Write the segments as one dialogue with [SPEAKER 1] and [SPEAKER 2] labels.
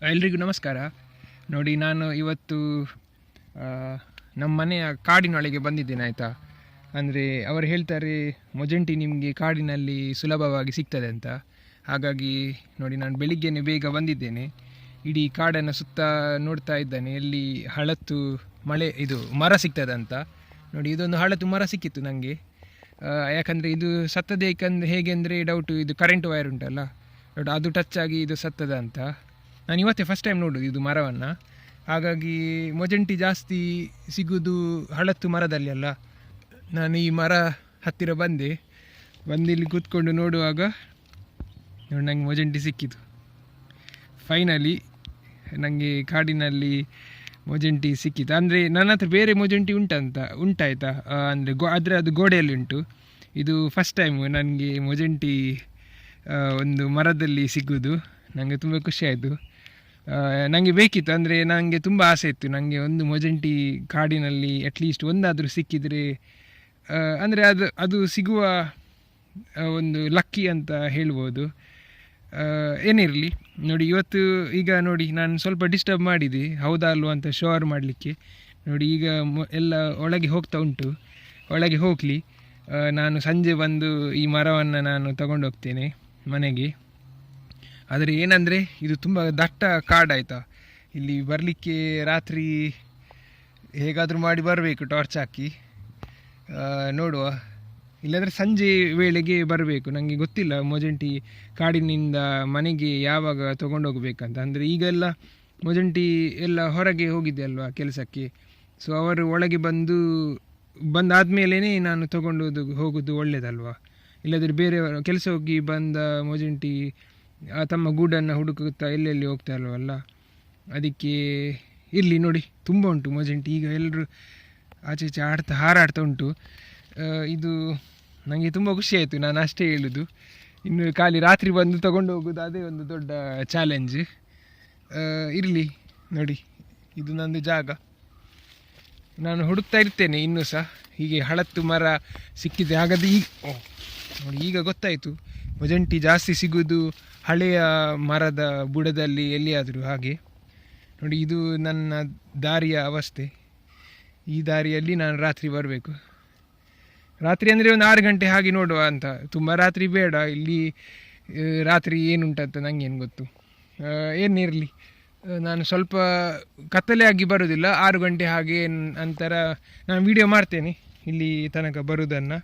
[SPEAKER 1] ಎಲ್ರಿಗೂ ನಮಸ್ಕಾರ. ನೋಡಿ, ನಾನು ಇವತ್ತು ನಮ್ಮ ಮನೆಯ ಕಾಡಿನೊಳಗೆ ಬಂದಿದ್ದೇನೆ, ಆಯಿತಾ. ಅಂದರೆ ಅವರು ಹೇಳ್ತಾರೆ ಮೊಜೆಂಟಿ ನಿಮಗೆ ಕಾಡಿನಲ್ಲಿ ಸುಲಭವಾಗಿ ಸಿಗ್ತದೆ ಅಂತ. ಹಾಗಾಗಿ ನೋಡಿ, ನಾನು ಬೆಳಿಗ್ಗೆನೇ ಬೇಗ ಬಂದಿದ್ದೇನೆ. ಇಡೀ ಕಾಡನ್ನು ಸುತ್ತ ನೋಡ್ತಾ ಇದ್ದಾನೆ, ಎಲ್ಲಿ ಹಳತ್ತು ಮರ ಸಿಗ್ತದೆ ಅಂತ. ನೋಡಿ, ಇದೊಂದು ಹಳತ್ತು ಮರ ಸಿಕ್ಕಿತ್ತು ನನಗೆ. ಯಾಕಂದರೆ ಇದು ಸತ್ತದೇ ಹೇಗೆ ಅಂದರೆ ಡೌಟು, ಇದು ಕರೆಂಟ್ ವೈರ್ ಉಂಟಲ್ಲ, ನೋಡಿ ಅದು ಟಚ್ ಆಗಿ ಇದು ಸತ್ತದ ಅಂತ. ನಾನು ಇವತ್ತೇ ಫಸ್ಟ್ ಟೈಮ್ ನೋಡೋದು ಇದು ಮರವನ್ನು. ಹಾಗಾಗಿ ಮೊಜೆಂಟಿ ಜಾಸ್ತಿ ಸಿಗೋದು ಹಳತ್ತು ಮರದಲ್ಲಿ ಅಲ್ಲ. ನಾನು ಈ ಮರ ಹತ್ತಿರ ಬಂದಿಲ್ಲಿ ಕೂತ್ಕೊಂಡು ನೋಡುವಾಗ ನೋಡಿ ನನಗೆ ಮೊಜೆಂಟಿ ಸಿಕ್ಕಿತು. ಫೈನಲಿ ನನಗೆ ಕಾಡಿನಲ್ಲಿ ಮೊಜೆಂಟಿ ಸಿಕ್ಕಿತು. ಅಂದರೆ ನನ್ನ ಹತ್ರ ಬೇರೆ ಮೊಜೆಂಟಿ ಉಂಟಾಯ್ತಾ, ಅಂದರೆ ಆದರೆ ಅದು ಗೋಡೆಯಲ್ಲಿ ಉಂಟು. ಇದು ಫಸ್ಟ್ ಟೈಮು ನನಗೆ ಮೊಜೆಂಟಿ ಒಂದು ಮರದಲ್ಲಿ ಸಿಗೋದು. ನನಗೆ ತುಂಬ ಖುಷಿಯಾಯಿತು. ನನಗೆ ಬೇಕಿತ್ತು, ಅಂದರೆ ನನಗೆ ತುಂಬ ಆಸೆ ಇತ್ತು, ನನಗೆ ಒಂದು ಮೊಜೆಂಟಿ ಕಾಡಿನಲ್ಲಿ ಅಟ್ಲೀಸ್ಟ್ ಒಂದಾದರೂ ಸಿಕ್ಕಿದರೆ, ಅಂದರೆ ಅದು ಸಿಗುವ ಒಂದು ಲಕ್ಕಿ ಅಂತ ಹೇಳ್ಬೋದು. ಏನಿರಲಿ ನೋಡಿ, ಈಗ ನೋಡಿ ನಾನು ಸ್ವಲ್ಪ ಡಿಸ್ಟರ್ಬ್ ಮಾಡಿದೆ, ಹೌದಾ ಅಲ್ವಾ ಅಂತ ಶೋರ್ ಮಾಡಲಿಕ್ಕೆ. ನೋಡಿ ಈಗ ಎಲ್ಲ ಒಳಗೆ ಹೋಗ್ತಾ ಉಂಟು, ಒಳಗೆ ಹೋಗಲಿ. ನಾನು ಸಂಜೆ ಬಂದು ಈ ಮರವನ್ನು ನಾನು ತಗೊಂಡು ಹೋಗ್ತೇನೆ ಮನೆಗೆ. ಆದರೆ ಏನಂದರೆ ಇದು ತುಂಬ ದಟ್ಟ ಕಾಡಾಯ್ತಾ. ಇಲ್ಲಿ ಬರಲಿಕ್ಕೆ ರಾತ್ರಿ ಹೇಗಾದರೂ ಮಾಡಿ ಬರಬೇಕು, ಟಾರ್ಚ್ ಹಾಕಿ ನೋಡುವ. ಇಲ್ಲಾಂದರೆ ಸಂಜೆ ವೇಳೆಗೆ ಬರಬೇಕು. ನನಗೆ ಗೊತ್ತಿಲ್ಲ ಮೊಜೆಂಟಿ ಕಾಡಿನಿಂದ ಮನೆಗೆ ಯಾವಾಗ ತೊಗೊಂಡೋಗ್ಬೇಕಂತ. ಅಂದರೆ ಈಗೆಲ್ಲ ಮೊಜೆಂಟಿ ಎಲ್ಲ ಹೊರಗೆ ಹೋಗಿದೆ ಅಲ್ವಾ ಕೆಲಸಕ್ಕೆ. ಸೊ ಅವರು ಒಳಗೆ ಬಂದಾದಮೇಲೇ ನಾನು ಹೋಗೋದು ಒಳ್ಳೆಯದಲ್ವಾ. ಇಲ್ಲದ್ರೆ ಬೇರೆಯವರು ಕೆಲಸ ಹೋಗಿ ಬಂದ ಮೊಜೆಂಟಿ ತಮ್ಮ ಗೂಡನ್ನು ಹುಡುಕುತ್ತಾ ಎಲ್ಲೆಲ್ಲಿ ಹೋಗ್ತಾ ಇಲ್ವಲ್ಲ. ಅದಕ್ಕೆ ಇಲ್ಲಿ ನೋಡಿ ತುಂಬ ಉಂಟು ಮೊಜೆಂಟಿ. ಈಗ ಎಲ್ಲರೂ ಆಚೆ ಈಚೆ ಹಾರಾಡ್ತಾ ಉಂಟು. ಇದು ನನಗೆ ತುಂಬ ಖುಷಿಯಾಯಿತು, ನಾನು ಅಷ್ಟೇ ಹೇಳೋದು. ಇನ್ನು ಖಾಲಿ ರಾತ್ರಿ ಬಂದು ತಗೊಂಡು ಹೋಗೋದು ಅದೇ ಒಂದು ದೊಡ್ಡ ಚಾಲೆಂಜ್. ಇರಲಿ ನೋಡಿ, ಇದು ನಂದು ಜಾಗ. ನಾನು ಹುಡುಕ್ತಾ ಇರ್ತೇನೆ ಇನ್ನೂ ಸಹ. ಹೀಗೆ ಹಳತ್ತು ಮರ ಸಿಕ್ಕಿದೆ. ಹಾಗಾದರೆ ನೋಡಿ ಈಗ ಗೊತ್ತಾಯಿತು, ಮೊಜೆಂಟಿ ಜಾಸ್ತಿ ಸಿಗೋದು ಹಳೆಯ ಮರದ ಬುಡದಲ್ಲಿ ಎಲ್ಲಿಯಾದರೂ. ಹಾಗೆ ನೋಡಿ, ಇದು ನನ್ನ ದಾರಿಯ ಅವಸ್ಥೆ. ಈ ದಾರಿಯಲ್ಲಿ ನಾನು ರಾತ್ರಿ ಬರಬೇಕು. ರಾತ್ರಿ ಅಂದರೆ ಒಂದು 6 ಗಂಟೆ ಹಾಗೆ ನೋಡುವ ಅಂತ. ತುಂಬ ರಾತ್ರಿ ಬೇಡ, ಇಲ್ಲಿ ರಾತ್ರಿ ಏನುಂಟಂತ ನನಗೇನು ಗೊತ್ತು. ಏನಿರಲಿ, ನಾನು ಸ್ವಲ್ಪ ಕತ್ತಲೆ ಆಗಿ ಬರೋದಿಲ್ಲ, 6 ಗಂಟೆ ಹಾಗೆ ನಂತರ ನಾನು ವಿಡಿಯೋ ಮಾಡ್ತೇನೆ ಇಲ್ಲಿ ತನಕ ಬರೋದನ್ನು.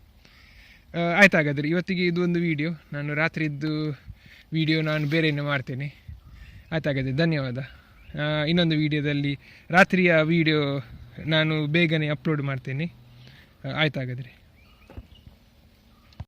[SPEAKER 1] ಆಯ್ತಾಗಾದರೆ ಇವತ್ತಿಗೆ ಇದು ಒಂದು ವಿಡಿಯೋ. ನಾನು ರಾತ್ರಿದ್ದು ವಿಡಿಯೋ ನಾನು ಬೇರೆಯೇ ಮಾಡ್ತೇನೆ. ಆಯ್ತಾಗಾದರೆ ಧನ್ಯವಾದ. ಇನ್ನೊಂದು ವಿಡಿಯೋದಲ್ಲಿ ರಾತ್ರಿಯ ವಿಡಿಯೋ ನಾನು ಬೇಗನೆ ಅಪ್ಲೋಡ್ ಮಾಡ್ತೇನೆ. ಆಯ್ತಾಗಾದರೆ.